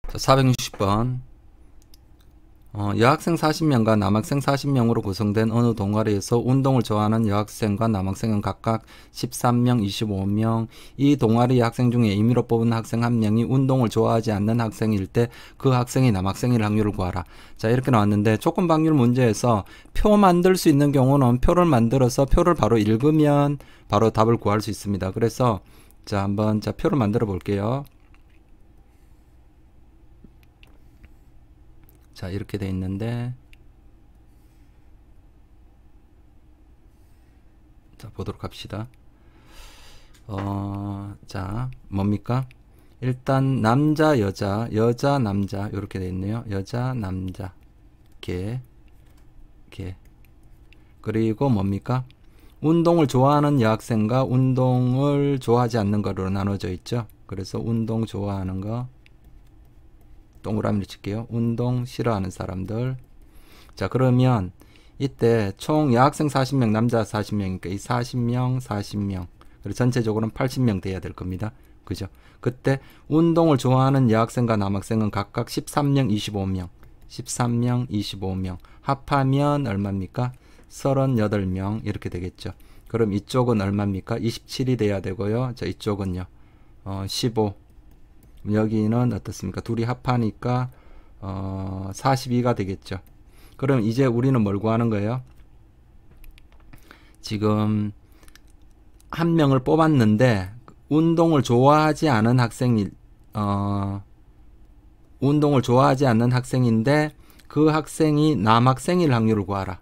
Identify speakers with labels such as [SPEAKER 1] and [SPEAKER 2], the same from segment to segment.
[SPEAKER 1] 자, 460번. 여학생 40명과 남학생 40명으로 구성된 어느 동아리에서 운동을 좋아하는 여학생과 남학생은 각각 13명, 25명. 이 동아리 학생 중에 임의로 뽑은 학생 한 명이 운동을 좋아하지 않는 학생일 때 그 학생이 남학생일 확률을 구하라. 자, 이렇게 나왔는데 조건 방률 문제에서 표 만들 수 있는 경우는 표를 만들어서 표를 바로 읽으면 바로 답을 구할 수 있습니다. 그래서 자, 한번 표를 만들어 볼게요. 자, 이렇게 돼 있는데, 자, 보도록 합시다. 자, 뭡니까? 일단 남자, 여자, 여자, 남자 이렇게 돼 있네요. 여자, 남자, 개. 그리고 뭡니까? 운동을 좋아하는 여학생과 운동을 좋아하지 않는 거로 나눠져 있죠. 그래서 운동 좋아하는 거 동그라미를 칠게요. 운동 싫어하는 사람들. 자, 그러면 이때 총 여학생 40명, 남자 40명이니까 이 40명, 40명. 그리고 전체적으로는 80명 돼야 될 겁니다. 그죠? 그때 운동을 좋아하는 여학생과 남학생은 각각 13명, 25명. 13명, 25명. 합하면 얼마입니까? 38명. 이렇게 되겠죠. 그럼 이쪽은 얼마입니까? 27이 돼야 되고요. 자, 이쪽은요. 15. 여기는 어떻습니까? 둘이 합하니까 42가 되겠죠. 그럼 이제 우리는 뭘 구하는 거예요? 지금 한 명을 뽑았는데 운동을 좋아하지 않은 학생이 운동을 좋아하지 않는 학생인데 그 학생이 남학생일 확률을 구하라.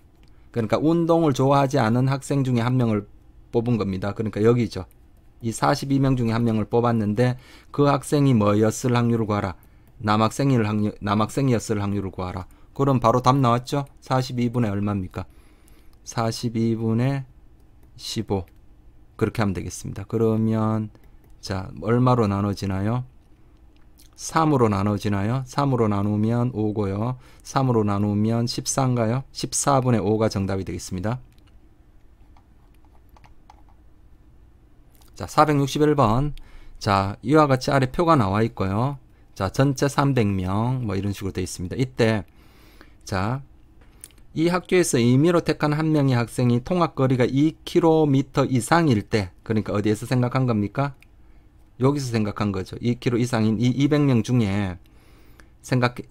[SPEAKER 1] 그러니까 운동을 좋아하지 않은 학생 중에 한 명을 뽑은 겁니다. 그러니까 여기죠. 이 42명 중에 한 명을 뽑았는데 그 학생이 뭐였을 확률을 구하라. 남학생이었을 확률을 구하라. 그럼 바로 답 나왔죠? 42분의 얼마입니까? 42분의 15. 그렇게 하면 되겠습니다. 그러면 자, 얼마로 나눠지나요? 3으로 나눠지나요? 3으로 나누면 5고요. 3으로 나누면 14인가요? 14분의 5가 정답이 되겠습니다. 자, 461번. 자, 이와 같이 아래 표가 나와 있고요. 자, 전체 300명 뭐 이런 식으로 되어 있습니다. 이때 자, 이 학교에서 임의로 택한 한 명의 학생이 통학거리가 2km 이상일 때, 그러니까 어디에서 생각한 겁니까? 여기서 생각한 거죠. 2km 이상인 이 200명 중에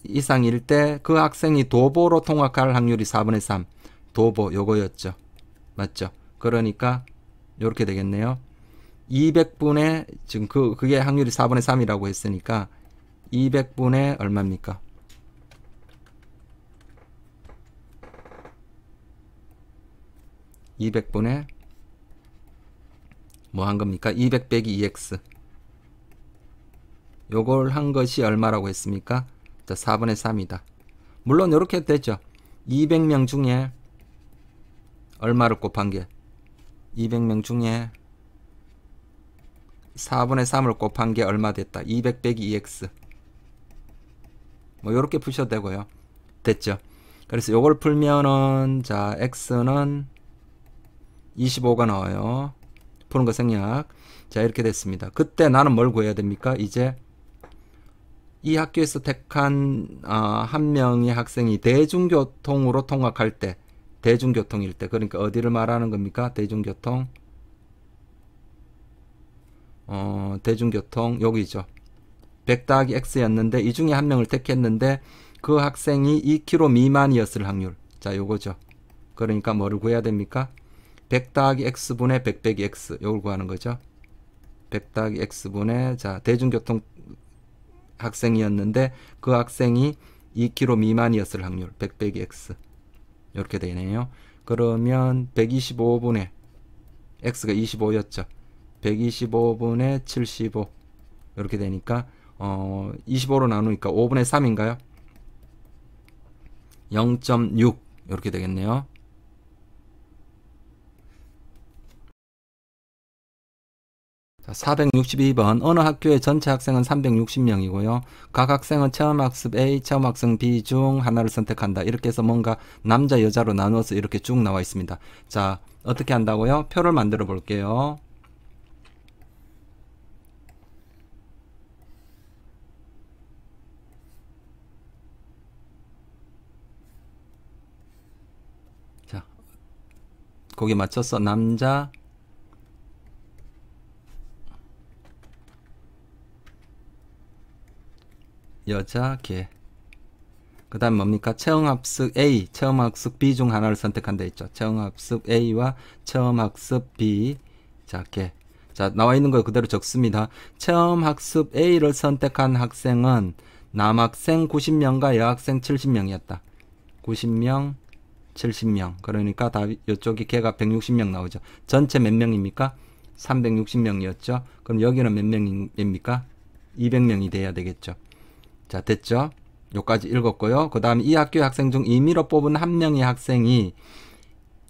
[SPEAKER 1] 이상일 때 그 학생이 도보로 통학할 확률이 4분의 3. 도보 요거였죠. 맞죠? 그러니까 이렇게 되겠네요. 200분의 지금 그게 확률이 4분의 3이라고 했으니까 200분의 얼마입니까? 200분의 뭐 한 겁니까? 200 빼기 2x. 요걸 한 것이 얼마라고 했습니까? 자, 4분의 3이다. 물론 이렇게 되죠. 200명 중에 얼마를 곱한 게 200명 중에 4분의 3을 곱한 게 얼마 됐다. 200 빼기 2x. 뭐 요렇게 푸셔도 되고요. 됐죠. 그래서 요걸 풀면은 자, x는 25가 나와요. 푸는 거 생략. 자, 이렇게 됐습니다. 그때 나는 뭘 구해야 됩니까? 이제 이 학교에서 택한 한 명의 학생이 대중교통으로 통학할 때, 대중교통일 때, 그러니까 어디를 말하는 겁니까? 대중교통. 대중교통 여기죠. 100 더하기 x였는데 이 중에 한 명을 택했는데 그 학생이 2km 미만이었을 확률. 자, 요거죠. 그러니까 뭐를 구해야 됩니까? 100 더하기 x분의 100 빼기 x. 요걸 구하는 거죠. 100 더하기 x분의 자, 대중교통 학생이었는데 그 학생이 2km 미만이었을 확률. 100 빼기 x. 이렇게 되네요. 그러면 125분의 x가 25였죠. 125분의 75 이렇게 되니까 25로 나누니까 5분의 3인가요? 0.6 이렇게 되겠네요. 자, 462번. 어느 학교의 전체 학생은 360명이고요. 각 학생은 체험학습 A, 체험학생 B 중 하나를 선택한다. 이렇게 해서 뭔가 남자, 여자로 나누어서 이렇게 쭉 나와 있습니다. 자, 어떻게 한다고요? 표를 만들어 볼게요. 거기 맞춰서 남자, 여자, 개. 그 다음 뭡니까? 체험학습 A, 체험학습 B 중 하나를 선택한다 했죠. 체험학습 A와 체험학습 B. 자, 개. 자, 나와 있는 거 그대로 적습니다. 체험학습 A를 선택한 학생은 남학생 90명과 여학생 70명이었다. 90명, 70명. 그러니까 다 이쪽이 개가 160명 나오죠. 전체 몇 명입니까? 360명이었죠. 그럼 여기는 몇 명입니까? 200명이 돼야 되겠죠. 자, 됐죠? 요까지 읽었고요. 그 다음에 이 학교의 학생 중 임의로 뽑은 한 명의 학생이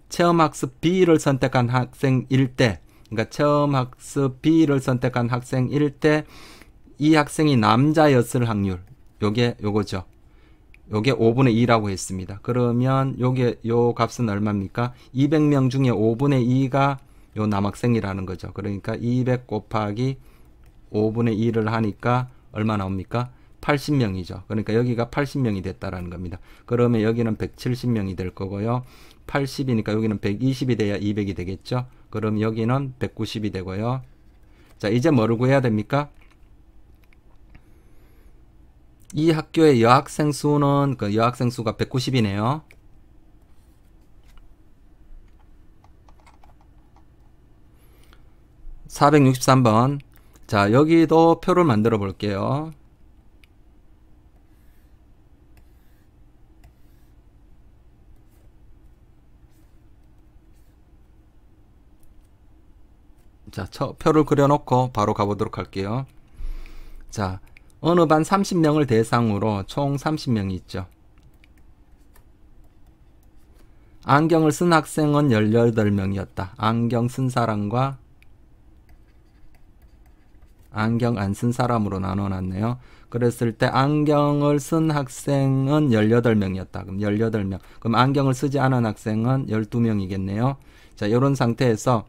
[SPEAKER 1] 체험학습 B를 선택한 학생일 때, 그러니까 체험학습 B를 선택한 학생일 때 이 학생이 남자였을 확률, 요거죠. 요게 5분의 2라고 했습니다. 그러면 요 값은 얼마입니까? 200명 중에 5분의 2가 요 남학생이라는 거죠. 그러니까 200 곱하기 5분의 2를 하니까 얼마 나옵니까? 80명이죠. 그러니까 여기가 80명이 됐다라는 겁니다. 그러면 여기는 170명이 될 거고요. 80이니까 여기는 120이 돼야 200이 되겠죠. 그럼 여기는 190이 되고요. 자, 이제 뭐를 구해야 됩니까? 이 학교의 여학생 수는, 그 여학생 수가 190이네요. (463번) 자, 여기도 표를 만들어 볼게요. 자, 표를 그려놓고 바로 가보도록 할게요. 자, 어느 반 30명을 대상으로 총 30명이 있죠. 안경을 쓴 학생은 18명이었다. 안경 쓴 사람과 안경 안 쓴 사람으로 나눠놨네요. 그랬을 때 안경을 쓴 학생은 18명이었다. 그럼 18명. 그럼 안경을 쓰지 않은 학생은 12명이겠네요. 자, 이런 상태에서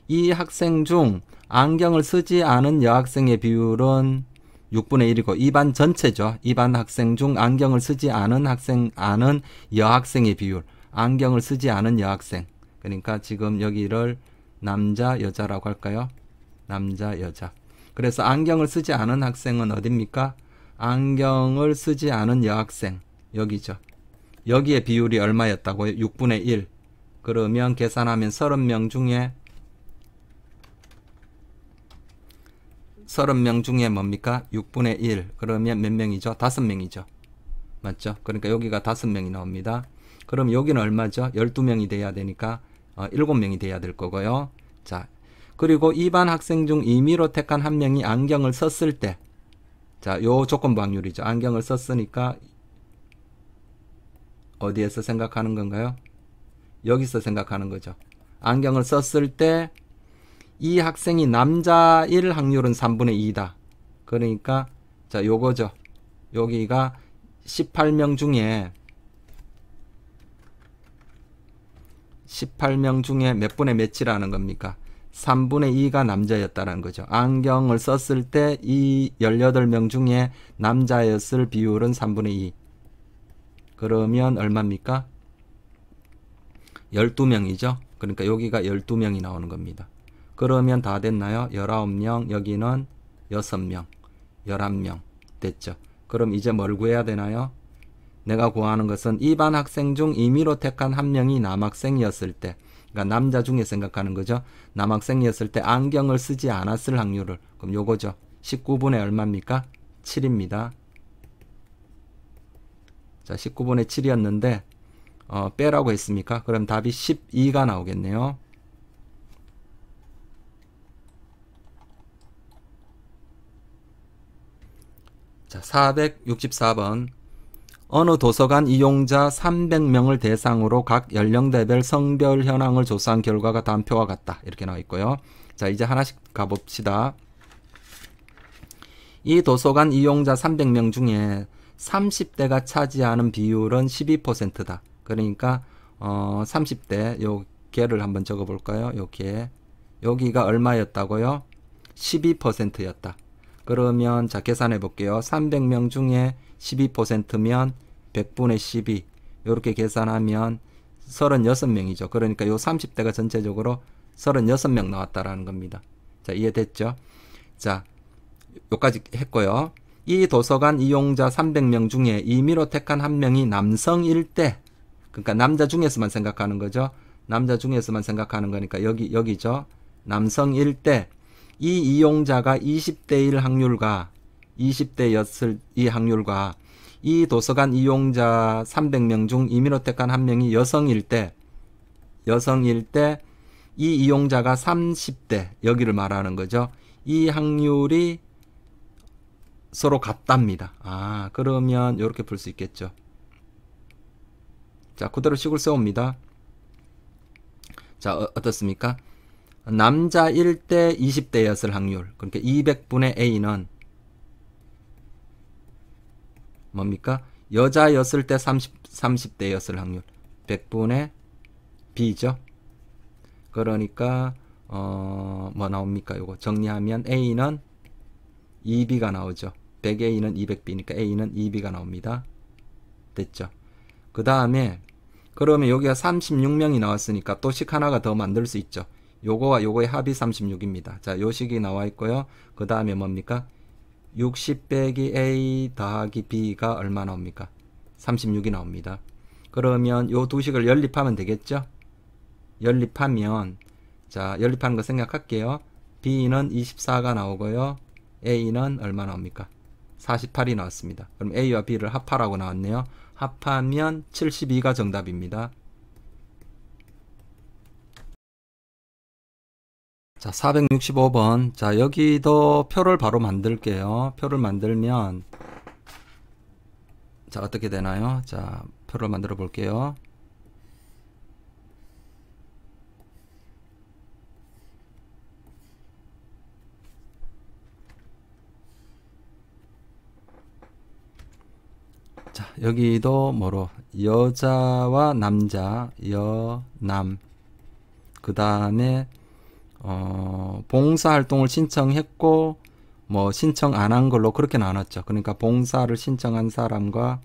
[SPEAKER 1] 이 학생 중 안경을 쓰지 않은 여학생의 비율은 6분의 1이고 이 반 전체죠. 이 반 학생 중 안경을 쓰지 않은 여학생의 비율. 안경을 쓰지 않은 여학생. 그러니까 지금 여기를 남자, 여자라고 할까요? 남자, 여자. 그래서 안경을 쓰지 않은 학생은 어딥니까? 안경을 쓰지 않은 여학생. 여기죠. 여기에 비율이 얼마였다고요? 6분의 1. 그러면 계산하면 30명 중에 뭡니까? 6분의 1. 그러면 몇 명이죠? 5명이죠. 맞죠? 그러니까 여기가 5명이 나옵니다. 그럼 여기는 얼마죠? 12명이 돼야 되니까 7명이 돼야 될 거고요. 자, 그리고 이 반 학생 중 임의로 택한 한 명이 안경을 썼을 때, 자, 요 조건부 확률이죠. 안경을 썼으니까 어디에서 생각하는 건가요? 여기서 생각하는 거죠. 안경을 썼을 때 이 학생이 남자일 확률은 3분의 2다. 그러니까 자, 요거죠. 여기가 18명 중에 몇 분의 몇이라는 겁니까? 3분의 2가 남자였다는 거죠. 안경을 썼을 때 이 18명 중에 남자였을 비율은 3분의 2. 그러면 얼마입니까? 12명이죠. 그러니까 여기가 12명이 나오는 겁니다. 그러면 다 됐나요? 19명, 여기는 6명, 11명 됐죠. 그럼 이제 뭘 구해야 되나요? 내가 구하는 것은 이 반 학생 중 임의로 택한 한 명이 남학생이었을 때, 그러니까 남자 중에 생각하는 거죠. 남학생이었을 때 안경을 쓰지 않았을 확률을, 그럼 요거죠. 19분의 얼마입니까? 7입니다. 자, 19분의 7이었는데 빼라고 했습니까? 그럼 답이 12가 나오겠네요. 자, 464번. 어느 도서관 이용자 300명을 대상으로 각 연령대별 성별 현황을 조사한 결과가 다음 표와 같다. 이렇게 나와 있고요. 자, 이제 하나씩 가봅시다. 이 도서관 이용자 300명 중에 30대가 차지하는 비율은 12%다. 그러니까 30대 요 개를 한번 적어 볼까요? 요 개. 여기가 얼마였다고요? 12%였다. 그러면 자, 계산해 볼게요. 300명 중에 12%면 100분의 12. 이렇게 계산하면 36명이죠. 그러니까 요 30대가 전체적으로 36명 나왔다라는 겁니다. 자, 이해됐죠? 자, 요까지 했고요. 이 도서관 이용자 300명 중에 임의로 택한 한 명이 남성일 때, 그러니까 남자 중에서만 생각하는 거죠. 남자 중에서만 생각하는 거니까 여기죠. 남성일 때 이 이용자가 20대 1 확률과 20대였을 이 확률과 이 도서관 이용자 300명 중 임의로 택한 한 명이 여성일 때 이 이용자가 30대 여기를 말하는 거죠. 이 확률이 서로 같답니다. 아, 그러면 이렇게 풀 수 있겠죠. 자, 그대로 식을 세웁니다. 자, 어떻습니까? 남자일 때 20대였을 확률. 그러니까 200분의 A는 뭡니까? 여자였을 때 30대였을 확률. 100분의 B죠. 그러니까 뭐 나옵니까? 요거 정리하면 A는 2B가 나오죠. 100A는 200B니까 A는 2B가 나옵니다. 됐죠. 그 다음에 그러면 여기가 36명이 나왔으니까 또 식 하나가 더 만들 수 있죠. 요거와 요거의 합이 36입니다. 자, 요 식이 나와 있고요. 그 다음에 뭡니까? 60 빼기 A 더하기 B가 얼마 나옵니까? 36이 나옵니다. 그러면 요 두 식을 연립하면 되겠죠? 연립하면, 자, 연립하는 거 생각할게요. B는 24가 나오고요. A는 얼마 나옵니까? 48이 나왔습니다. 그럼 A와 B를 합하라고 나왔네요. 합하면 72가 정답입니다. 자, 465번. 자, 여기도 표를 바로 만들게요. 표를 만들면, 자, 어떻게 되나요? 자, 표를 만들어 볼게요. 자, 여기도 뭐로? 여자와 남자, 남. 그 다음에 봉사활동을 신청했고 뭐 신청 안 한 걸로 그렇게 나눴죠. 그러니까 봉사를 신청한 사람과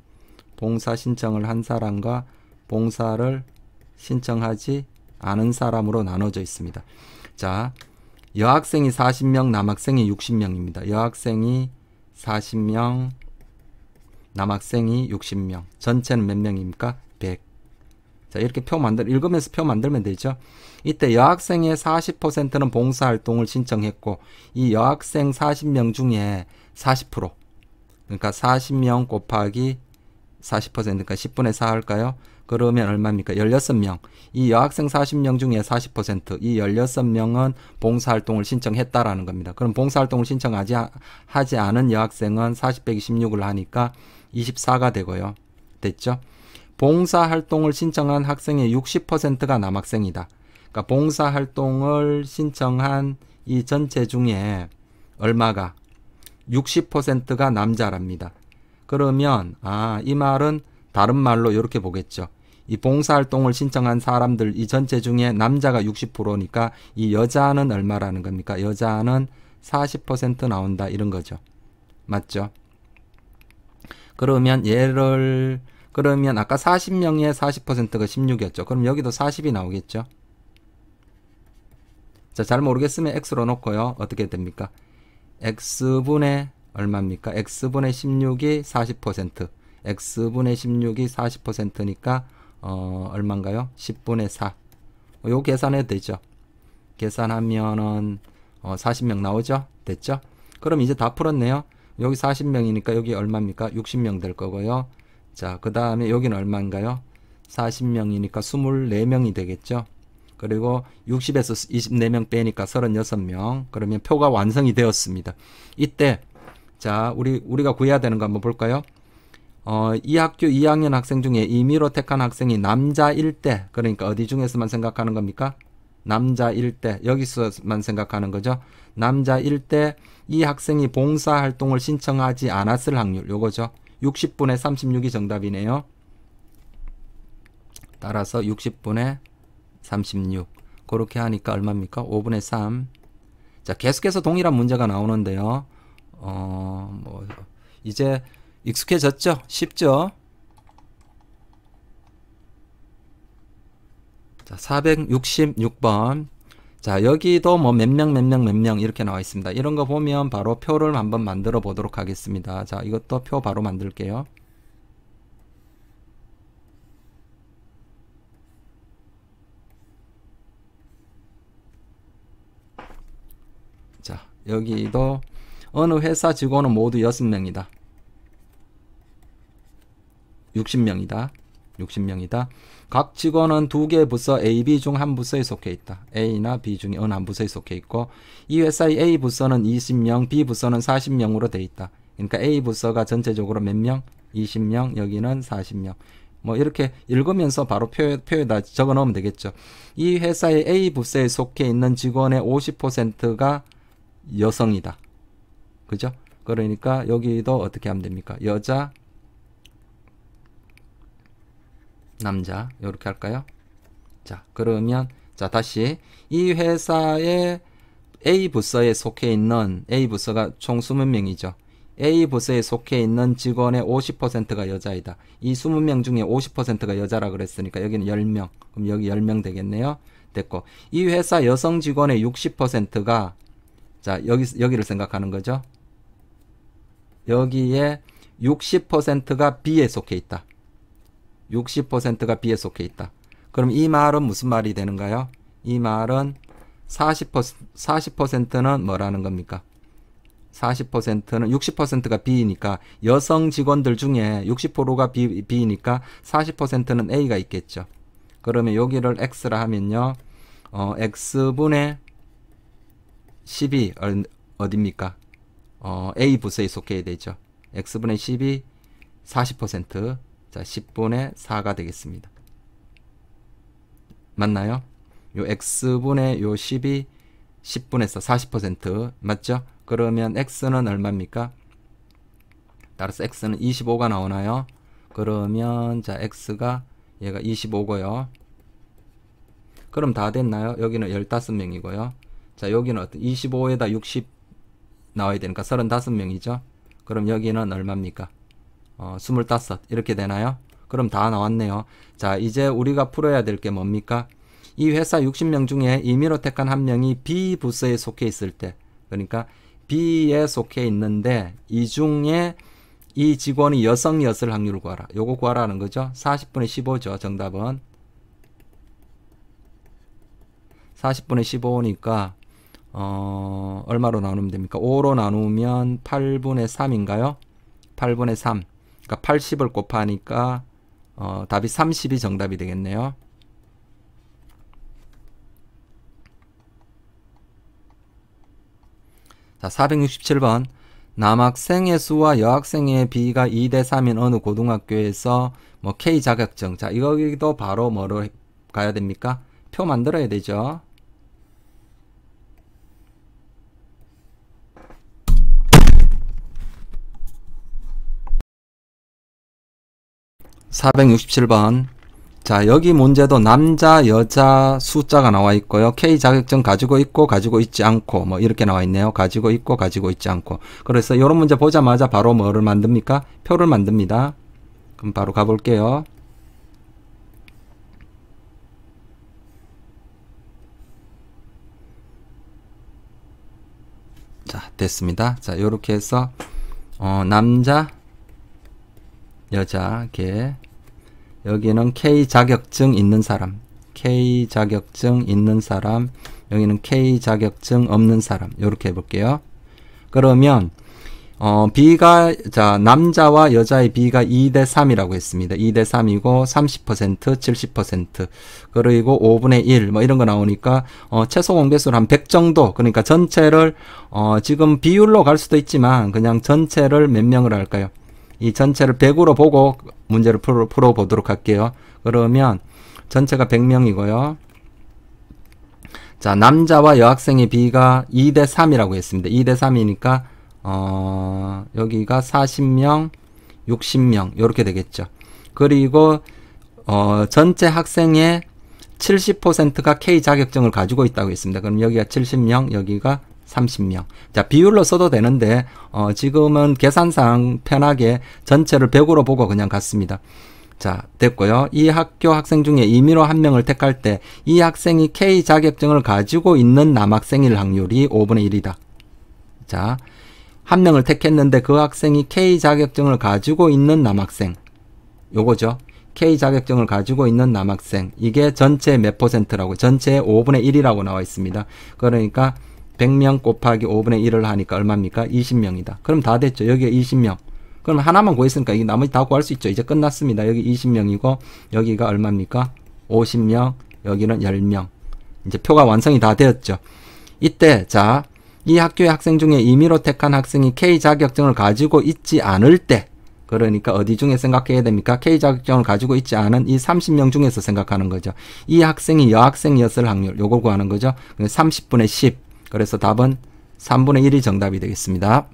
[SPEAKER 1] 봉사 신청을 한 사람과 봉사를 신청하지 않은 사람으로 나눠져 있습니다. 자, 여학생이 40명, 남학생이 60명입니다. 여학생이 40명, 남학생이 60명. 전체는 몇 명입니까? 100. 자, 이렇게 읽으면서 표 만들면 되죠. 이때 여학생의 40%는 봉사활동을 신청했고, 이 여학생 40명 중에 40%, 그러니까 40명 곱하기 40%니까 10분의 4 할까요? 그러면 얼마입니까? 16명. 이 여학생 40명 중에 40%, 이 16명은 봉사활동을 신청했다라는 겁니다. 그럼 봉사활동을 신청하지 않은 여학생은 40 빼기 16을 하니까 24가 되고요. 됐죠? 봉사활동을 신청한 학생의 60%가 남학생이다. 그러니까 봉사활동을 신청한 이 전체 중에 얼마가? 60%가 남자랍니다. 그러면 이 말은 다른 말로 이렇게 보겠죠. 이 봉사활동을 신청한 사람들 이 전체 중에 남자가 60%니까 이 여자는 얼마라는 겁니까? 여자는 40% 나온다 이런 거죠. 맞죠? 그러면 그러면 아까 40명의 40%가 16이었죠. 그럼 여기도 40이 나오겠죠. 자, 잘 모르겠으면 x로 놓고요. 어떻게 됩니까? x분의 얼마입니까? x분의 16이 40%. x분의 16이 40%니까 얼마인가요? 10분의 4. 요 계산해도 되죠. 계산하면은 40명 나오죠? 됐죠? 그럼 이제 다 풀었네요. 여기 40명이니까 여기 얼마입니까? 60명 될 거고요. 자, 그 다음에 여기는 얼마인가요? 40명이니까 24명이 되겠죠? 그리고 60에서 24명 빼니까 36명. 그러면 표가 완성이 되었습니다. 이때, 자, 우리가 구해야 되는 거 한번 볼까요? 이 학교 2학년 학생 중에 임의로 택한 학생이 남자일 때, 그러니까 어디 중에서만 생각하는 겁니까? 남자일 때, 여기서만 생각하는 거죠. 남자일 때 이 학생이 봉사활동을 신청하지 않았을 확률, 요거죠. 60분의 36이 정답이네요. 따라서 60분의 36. 그렇게 하니까 얼마입니까? 5분의 3. 자, 계속해서 동일한 문제가 나오는데요. 이제 익숙해졌죠? 쉽죠? 자, 466번. 자, 여기도 뭐 몇 명 이렇게 나와 있습니다. 이런 거 보면 바로 표를 한번 만들어 보도록 하겠습니다. 자, 이것도 표 바로 만들게요. 자, 여기도 어느 회사 직원은 모두 6명이다. 60명이다. 60명이다. 각 직원은 2개의 부서 A, B 중 한 부서에 속해 있다. A나 B 중에 어느 한 부서에 속해 있고 이 회사의 A 부서는 20명, B 부서는 40명으로 돼 있다. 그러니까 A 부서가 전체적으로 몇 명? 20명, 여기는 40명. 뭐 이렇게 읽으면서 바로 표에다 적어 넣으면 되겠죠. 이 회사의 A 부서에 속해 있는 직원의 50%가 여성이다. 그죠? 그러니까 여기도 어떻게 하면 됩니까? 여자, 남자 이렇게 할까요? 자, 그러면 자, 다시 이 회사의 A 부서에 속해 있는 A 부서가 총 20명이죠. A 부서에 속해 있는 직원의 50%가 여자이다. 이 20명 중에 50%가 여자라 그랬으니까 여기는 10명. 그럼 여기 10명 되겠네요. 됐고 이 회사 여성 직원의 60%가 자, 여기를 생각하는 거죠. 여기에 60%가 B에 속해 있다. 60%가 B에 속해 있다. 그럼 이 말은 무슨 말이 되는가요? 이 말은 40%는 뭐라는 겁니까? 40%는 60%가 B니까 여성 직원들 중에 60%가 B니까 40%는 A가 있겠죠. 그러면 여기를 X라 하면요. X분의 10이 어딥니까? A 부서에 속해야 되죠. X분의 10이 40%. 자, 10분의 4가 되겠습니다. 맞나요? 요 X분의 요 10이 10분에서 40% 맞죠? 그러면 X는 얼마입니까? 따라서 X는 25가 나오나요? 그러면 자, X가 얘가 25고요. 그럼 다 됐나요? 여기는 15명이고요. 자, 여기는 어떤 25에다 60 나와야 되니까 35명이죠. 그럼 여기는 얼마입니까? 25 이렇게 되나요? 그럼 다 나왔네요. 자, 이제 우리가 풀어야 될 게 뭡니까? 이 회사 60명 중에 임의로 택한 한 명이 B 부서에 속해 있을 때, 그러니까 B에 속해 있는데 이 중에 이 직원이 여성이었을 확률을 구하라. 요거 구하라는 거죠. 40분의 15죠. 정답은 40분의 15니까 얼마로 나누면 됩니까? 5로 나누면 8분의 3인가요? 8분의 3. 그러니까 80을 곱하니까 답이 30이 정답이 되겠네요. 자, 467번. 남학생의 수와 여학생의 비가 2대 3인 어느 고등학교에서 뭐 K 자격증. 자, 이거기도 바로 뭐로 가야 됩니까? 표 만들어야 되죠. (467번) 자, 여기 문제도 남자 여자 숫자가 나와 있고요. K 자격증 가지고 있고 가지고 있지 않고 뭐 이렇게 나와 있네요. 가지고 있고 가지고 있지 않고. 그래서 이런 문제 보자마자 바로 뭐를 만듭니까? 표를 만듭니다. 그럼 바로 가볼게요. 자, 됐습니다. 자, 요렇게 해서 남자 여자 개, 여기는 K 자격증 있는 사람, K 자격증 있는 사람, 여기는 K 자격증 없는 사람. 요렇게 해볼게요. 그러면 B가 자, 남자와 여자의 B가 2대 3이라고 했습니다. 2대 3이고 30%, 70%, 그리고 5분의 1 뭐 이런 거 나오니까 최소 공배수를 한 100 정도, 그러니까 전체를 지금 비율로 갈 수도 있지만 그냥 전체를 몇 명을 할까요? 이 전체를 100으로 보고 문제를 풀어보도록 할게요. 그러면 전체가 100명이고요. 자, 남자와 여학생의 비가 2대 3이라고 했습니다. 2대 3이니까 여기가 40명, 60명 이렇게 되겠죠. 그리고 전체 학생의 70%가 K 자격증을 가지고 있다고 했습니다. 그럼 여기가 70명, 여기가 30명. 자, 비율로 써도 되는데 지금은 계산상 편하게 전체를 100으로 보고 그냥 갔습니다. 자, 됐고요. 이 학교 학생 중에 임의로 한 명을 택할 때 이 학생이 K 자격증을 가지고 있는 남학생일 확률이 5분의 1이다. 자, 한 명을 택했는데 그 학생이 K 자격증을 가지고 있는 남학생. 요거죠. K 자격증을 가지고 있는 남학생. 이게 전체 몇 %라고? 전체의 5분의 1이라고 나와 있습니다. 그러니까 100명 곱하기 5분의 1을 하니까 얼마입니까? 20명이다. 그럼 다 됐죠. 여기가 20명. 그럼 하나만 구했으니까 이 나머지 다 구할 수 있죠. 이제 끝났습니다. 여기 20명이고 여기가 얼마입니까? 50명. 여기는 10명. 이제 표가 완성이 다 되었죠. 이때 자, 이 학교의 학생 중에 임의로 택한 학생이 K 자격증을 가지고 있지 않을 때, 그러니까 어디 중에 생각해야 됩니까? K 자격증을 가지고 있지 않은 이 30명 중에서 생각하는 거죠. 이 학생이 여학생이었을 확률, 요걸 구하는 거죠. 30분의 10. 그래서 답은 3분의 1이 정답이 되겠습니다.